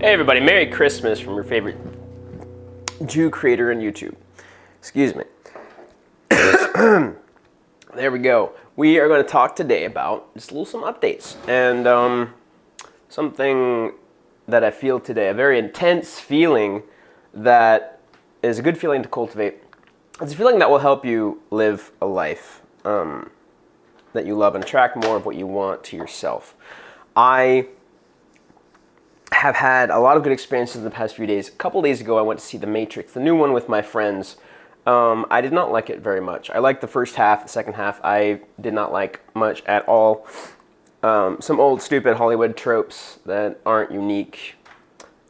Hey everybody, Merry Christmas from your favorite Jew creator on YouTube. Excuse me. There we go. We are going to talk today about just some updates and something that I feel today, a very intense feeling that is a good feeling to cultivate. It's a feeling that will help you live a life that you love and attract more of what you want to yourself. I have had a lot of good experiences in the past few days. A couple days ago, I went to see The Matrix, the new one, with my friends. I did not like it very much. I liked the first half. The second half, I did not like much at all. Some old, stupid Hollywood tropes that aren't unique.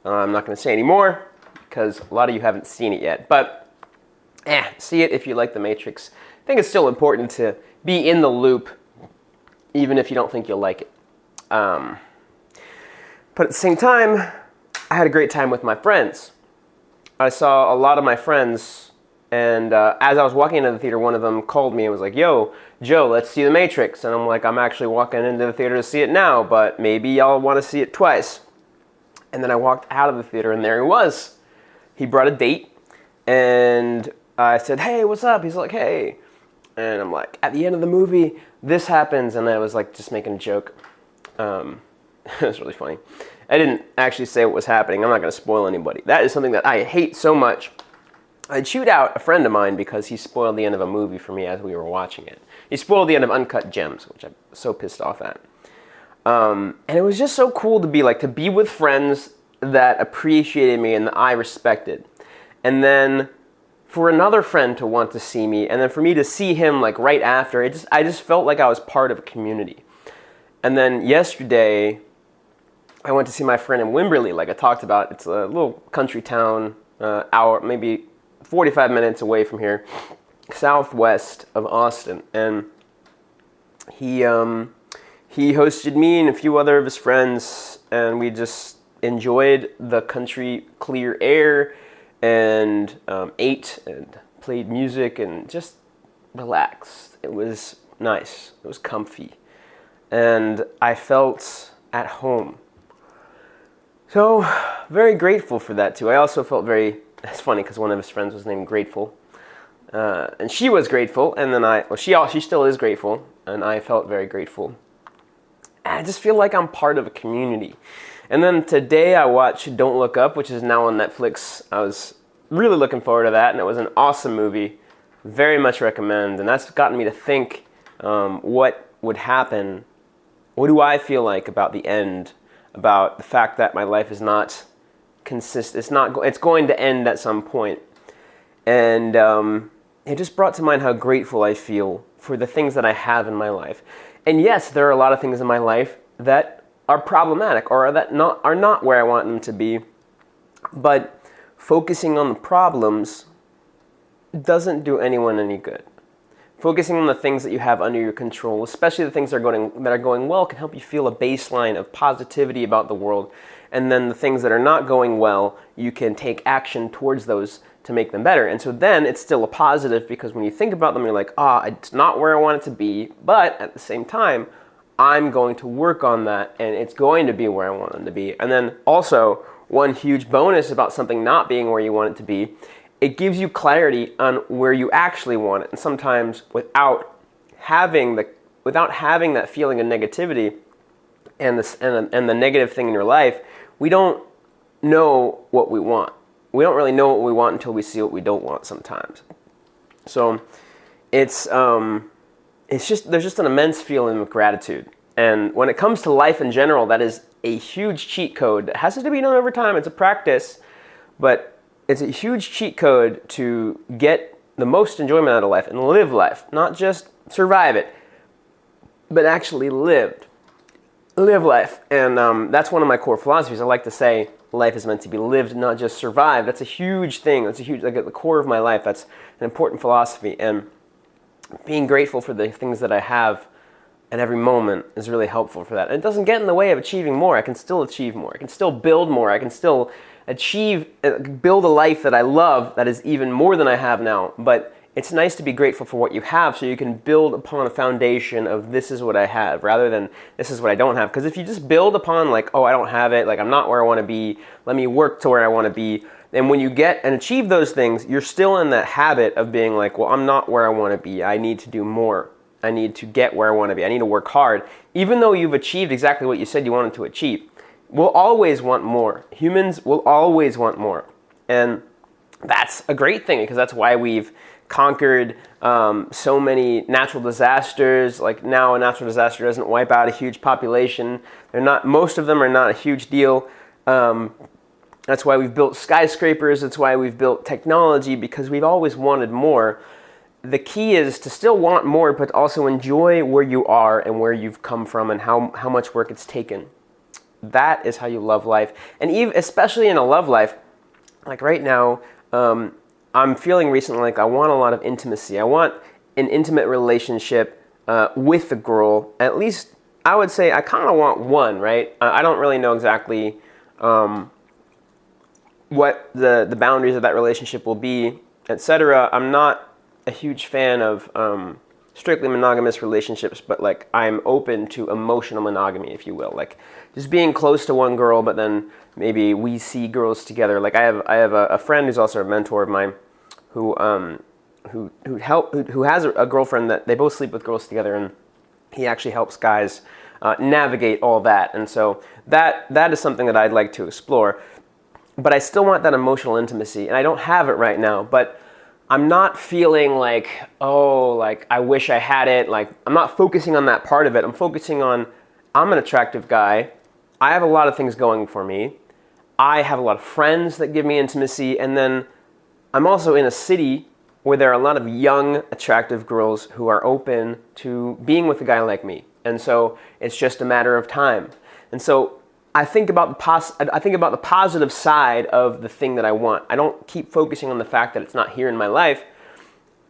I'm not going to say any more because a lot of you haven't seen it yet. But, see it if you like The Matrix. I think it's still important to be in the loop, even if you don't think you'll like it. But at the same time, I had a great time with my friends. I saw a lot of my friends, and as I was walking into the theater, one of them called me and was like, "Yo, Joe, let's see The Matrix." And I'm like, "I'm actually walking into the theater to see it now, but maybe y'all want to see it twice." And then I walked out of the theater, and there he was. He brought a date, and I said, "Hey, what's up?" He's like, "Hey." And I'm like, "At the end of the movie, this happens." And I was like, just making a joke. It was really funny. I didn't actually say what was happening. I'm not going to spoil anybody. That is something that I hate so much. I chewed out a friend of mine because he spoiled the end of a movie for me as we were watching it. He spoiled the end of Uncut Gems, which I'm so pissed off at. And it was just so cool to be with friends that appreciated me and that I respected. And then for another friend to want to see me, and then for me to see him right after, I just felt like I was part of a community. And then yesterday, I went to see my friend in Wimberley, like I talked about. It's a little country town, hour, maybe 45 minutes away from here, southwest of Austin. And he hosted me and a few other of his friends, and we just enjoyed the country clear air and ate and played music and just relaxed. It was nice. It was comfy. And I felt at home. So, very grateful for that too. I also felt it's funny because one of his friends was named Grateful. And she was grateful, and then she still is grateful, and I felt very grateful. And I just feel like I'm part of a community. And then today I watched Don't Look Up, which is now on Netflix. I was really looking forward to that, and it was an awesome movie. Very much recommend, and that's gotten me to think what would happen. What do I feel like about the end? About the fact that my life is not consistent. It's going to end at some point. And it just brought to mind how grateful I feel for the things that I have in my life. And yes, there are a lot of things in my life that are problematic or that are not where I want them to be. But focusing on the problems doesn't do anyone any good. Focusing on the things that you have under your control, especially the things that are going well, can help you feel a baseline of positivity about the world. And then the things that are not going well, you can take action towards those to make them better. And so then it's still a positive because when you think about them, you're like, it's not where I want it to be. But at the same time, I'm going to work on that and it's going to be where I want it to be. And then also, one huge bonus about something not being where you want it to be, it gives you clarity on where you actually want it. And sometimes without having that feeling of negativity and the negative thing in your life, we don't know what we want. We don't really know what we want until we see what we don't want sometimes. So there's just an immense feeling of gratitude. And when it comes to life in general, that is a huge cheat code that has to be done over time. It's a practice, but it's a huge cheat code to get the most enjoyment out of life and live life. Not just survive it, but actually live life. And that's one of my core philosophies. I like to say life is meant to be lived, not just survived. That's a huge thing. That's at the core of my life. That's an important philosophy. And being grateful for the things that I have at every moment is really helpful for that. And it doesn't get in the way of achieving more. I can still achieve more. I can still build more. I can still build a life that I love that is even more than I have now. But it's nice to be grateful for what you have so you can build upon a foundation of this is what I have rather than this is what I don't have. Because if you just build upon like, oh, I don't have it, like I'm not where I want to be, let me work to where I want to be. And when you get and achieve those things, you're still in that habit of being like, well, I'm not where I want to be. I need to do more. I need to get where I want to be. I need to work hard. Even though you've achieved exactly what you said you wanted to achieve, we'll always want more. Humans will always want more. And that's a great thing because that's why we've conquered so many natural disasters. Like now a natural disaster doesn't wipe out a huge population. Most of them are not a huge deal. That's why we've built skyscrapers. That's why we've built technology, because we've always wanted more. The key is to still want more, but also enjoy where you are and where you've come from and how much work it's taken. That is how you love life. And even, especially in a love life, like right now, I'm feeling recently like I want a lot of intimacy. I want an intimate relationship with the girl. At least I would say I kind of want one, right? I don't really know exactly what the boundaries of that relationship will be, etc. I'm not a huge fan of strictly monogamous relationships, but like I'm open to emotional monogamy, if you will. Like just being close to one girl, but then maybe we see girls together. Like I have a friend who's also a mentor of mine, who has a girlfriend that they both sleep with girls together, and he actually helps guys navigate all that. And so that is something that I'd like to explore. But I still want that emotional intimacy, and I don't have it right now. But I'm not feeling like, oh, like I wish I had it. Like I'm not focusing on that part of it. I'm focusing on, I'm an attractive guy. I have a lot of things going for me. I have a lot of friends that give me intimacy, and then I'm also in a city where there are a lot of young, attractive girls who are open to being with a guy like me. And so it's just a matter of time. And so I think about the positive side of the thing that I want. I don't keep focusing on the fact that it's not here in my life.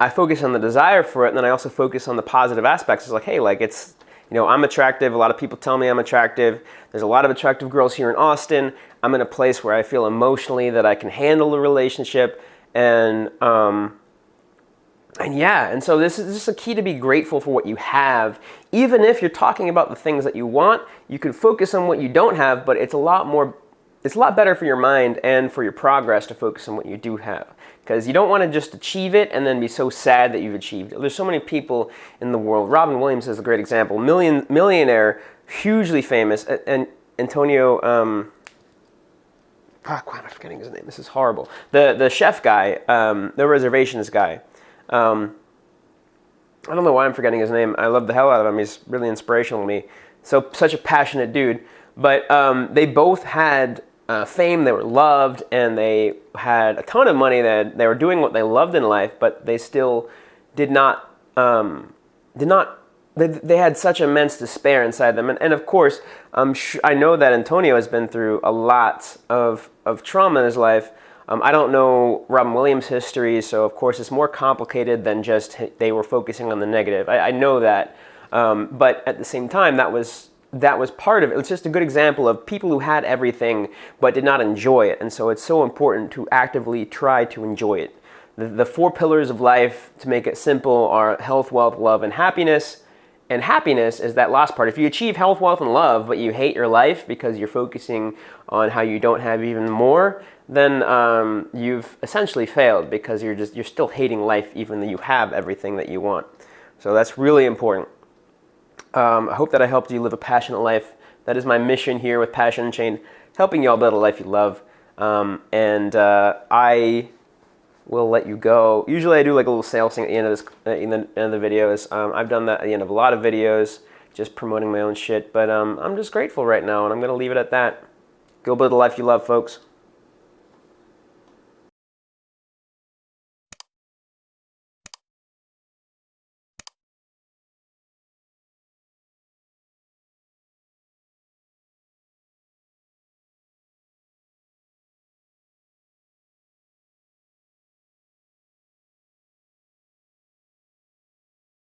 I focus on the desire for it, and then I also focus on the positive aspects. It's like, hey, like it's, I'm attractive. A lot of people tell me I'm attractive. There's a lot of attractive girls here in Austin. I'm in a place where I feel emotionally that I can handle the relationship. And so this is just a key to be grateful for what you have. Even if you're talking about the things that you want, you can focus on what you don't have, but it's a lot better for your mind and for your progress to focus on what you do have. Because you don't want to just achieve it and then be so sad that you've achieved it. There's so many people in the world. Robin Williams is a great example. Millionaire, hugely famous, and Antonio, why am I forgetting his name? This is horrible. The chef guy, the reservations guy. I don't know why I'm forgetting his name. I love the hell out of him. He's really inspirational to me. So such a passionate dude. But they both had fame. They were loved, and they had a ton of money. That they were doing what they loved in life, but they still did not. They had such immense despair inside them. And of course, I know that Antonio has been through a lot of trauma in his life. I don't know Robin Williams' history, so of course it's more complicated than just they were focusing on the negative. I know that, but at the same time, that was part of it. It's just a good example of people who had everything but did not enjoy it, and so it's so important to actively try to enjoy it. The 4 pillars of life, to make it simple, are health, wealth, love, and happiness. And happiness is that last part. If you achieve health, wealth, and love, but you hate your life because you're focusing on how you don't have even more, then you've essentially failed, because you're still hating life even though you have everything that you want. So that's really important. I hope that I helped you live a passionate life. That is my mission here with Passion Unchained, helping y'all build a life you love. I will let you go. Usually I do like a little sales thing at the end of the videos. I've done that at the end of a lot of videos, just promoting my own shit. But I'm just grateful right now, and I'm going to leave it at that. Go build a life you love, folks.